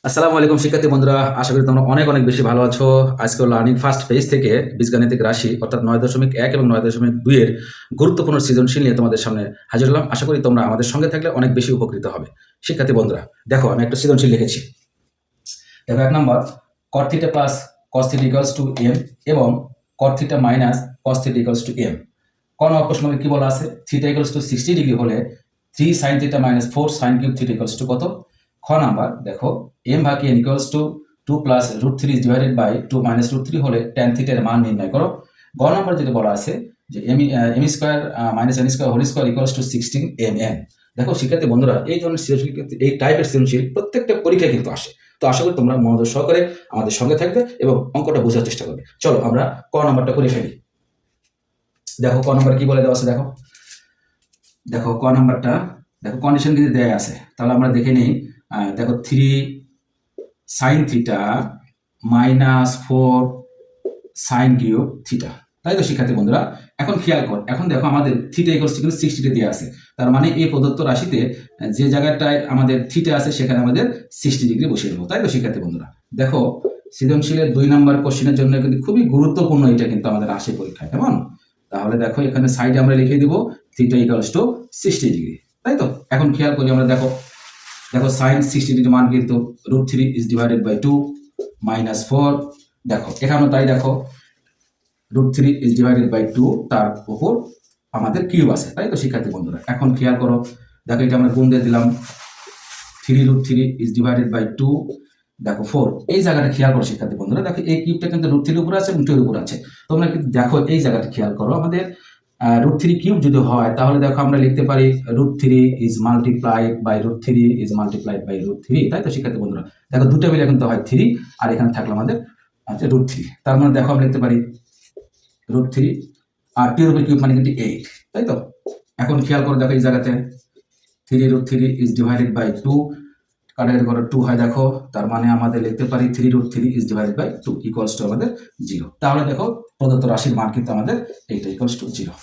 আসসালামু আলাইকুম শিক্ষার্থী বন্ধুরা, আশা করি তোমরা অনেক অনেক বেশি ভালো আছো। আজকে লার্নিং ফার্স্ট পেজ থেকে বীজগাণিতিক রাশি অর্থাৎ 9.1 এবং 9.2 এর গুরুত্বপূর্ণ সৃজনশীল নিয়ে তোমাদের সামনে হাজির হলাম। আশা করি তোমরা আমাদের সঙ্গে থাকলে অনেক বেশি উপকৃত হবে। শিক্ষার্থী বন্ধুরা, দেখো আমি একটা সৃজনশীল লিখেছি। দেখো 1 নম্বর, cot θ plus cos θ equals to m এবং cot θ minus cos θ equals to m। ক নম্বর প্রশ্ন কি বলা আছে? θ ইকুয়ালস টু 60 ডিগ্রি হলে 3 sin θ minus 4 sin cube θ equals to কত? খ নাম্বার, দেখো m ভাগ n equals to 2 plus √3 divided by 2 minus √3 হলে tan θ এর মান নির্ণয় করো। গ নাম্বার যেটা বলা আছে যে m square minus n square whole square equals to 16 mm। দেখো শিক্ষার্থী বন্ধুরা, এই ধরনের সৃজনশীল কিন্তু এই টাইপের সৃজনশীল প্রত্যেকটা পরীক্ষায় কিন্তু আসে। তো আশা করি তোমরা মনোযোগ সহকারে আমাদের সঙ্গে থাকবে এবং অঙ্কটা বোঝার চেষ্টা করবে। চলো আমরা ক নাম্বারটা করে ফেলি। দেখো ক নাম্বার কি বলে দেওয়া আছে, দেখো দেখো ক নাম্বারটা, দেখো কন্ডিশন কিন্তু দেয়া আছে, তাহলে আমরা দেখে নিই। দেখো 3 sin θ মাইনাস 4 sin কিউব θ, তাই তো শিক্ষার্থী বন্ধুরা? এখন খেয়াল কর, এখন দেখো আমাদের θ ইকুয়ালস টু 60 দেওয়া আছে, তার মানে এই প্রদত্ত রাশিতে যে জায়গাটায় আমাদের θ আছে সেখানে আমাদের 60 ডিগ্রি বসিয়ে দেবো, তাই তো শিক্ষার্থী বন্ধুরা? দেখো সৃজনশীলের 2 নম্বর কোশ্চেনের জন্য কিন্তু খুবই গুরুত্বপূর্ণ, এটা কিন্তু আমাদের আসে পরীক্ষায়, কেমন? তাহলে দেখো এখানে সাইডে আমরা লিখে দিব θ ইকুয়ালস টু 60 ডিগ্রি, তাই তো? এখন খেয়াল করি আমরা, দেখো sin 60 ডিগ্রি মান কিন্তু √3 ইজ ডিভাইডেড বাই 2 মাইনাস 4। দেখো এখানেও তাই, দেখো √3 ইজ ডিভাইডেড বাই 2, তার উপর আমাদের কিউব আছে, তাই তো শিক্ষার্থী বন্ধুরা? এখন খেয়াল করো, দেখো এটা আমরা গুণ দিয়ে দিলাম 3√3 ইজ ডিভাইডেড বাই 2, দেখো 4। এই জায়গাটা খেয়াল করো শিক্ষার্থী বন্ধুরা, দেখো এই কিউবটা কিন্তু √3 এর উপর আছে এবং 2 এর উপর আছে। তোমরা কিন্তু দেখো এই জায়গাটা খেয়াল করো, আমাদের √3 কিউব যদি হয় তাহলে দেখো আমরা লিখতে পারি √3 is multiplied by √3 is multiplied by √3, তাই তো শিক্ষার্থী বন্ধুরা? দেখো দুটো মিলে কিন্তু হয় 3 আর এখানে থাকলো আমাদের √3, তার মানে দেখো আমরা লিখতে পারি √3 আর 2 এর উপর কিউব মানে কিন্তু 8, তাই তো? এখন খেয়াল করো, দেখো এই জায়গাতে 3√3 ইজ ডিভাইডেড বাই 2 কাটাকাটি করে 2 হয়, দেখো তার মানে আমাদের লিখতে পারি 3√3 is divided by 2 equals to আমাদের 0। তাহলে দেখো প্রদত্ত রাশির মান কিন্তু আমাদের এইটা ইকুয়ালস টু 0।